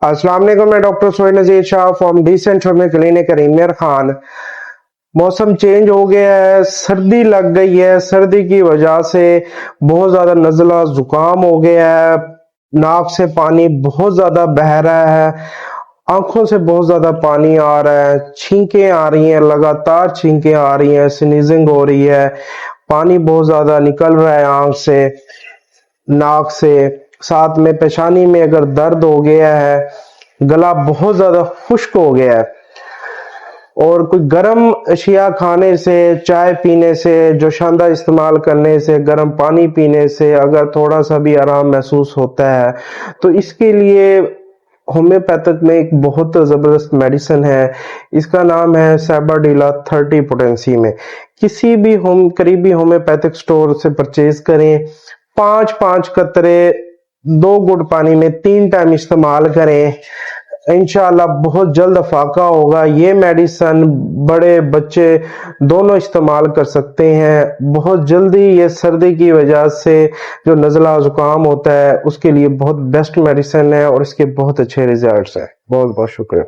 अस्सलाम वालेकुम, मैं doctor Sohail Nazir Shah from decent homeo clinic Rahim Yar Khan. मौसम चेंज हो गया है, सर्दी लग गई है। सर्दी की वजह से बहुत ज़्यादा नज़ला जुकाम हो गया है, नाक से पानी बहुत ज़्यादा बह रहा है, आंखों से बहुत ज़्यादा पानी आ रहा है, छींकें आ रही हैं, लगातार छींकें आ रही हैं, स्नीजिंग हो रही है, पानी बहुत ज़्यादा निकल रहा है आंख से, नाक से। साथ में पेशानी में अगर दर्द हो गया है, गला बहुत ज्यादा खुश्क हो गया है, और कोई गर्म अशिया खाने से, चाय पीने से, जोशांदा इस्तेमाल करने से, गर्म पानी पीने से अगर थोड़ा सा भी आराम महसूस होता है तो इसके लिए होम्योपैथिक में एक बहुत जबरदस्त मेडिसिन है। इसका नाम है सैबाडीला 30 पोटेंसी में। किसी भी करीबी होम्योपैथिक स्टोर से परचेज करें। 5-5 कतरे 2 गुड पानी में 3 टाइम इस्तेमाल करें, इंशाल्लाह बहुत जल्द फाका होगा। ये मेडिसिन बड़े बच्चे दोनों इस्तेमाल कर सकते हैं। बहुत जल्दी ये सर्दी की वजह से जो नज़ला जुकाम होता है उसके लिए बहुत बेस्ट मेडिसिन है और इसके बहुत अच्छे रिजल्ट्स हैं। बहुत बहुत शुक्रिया।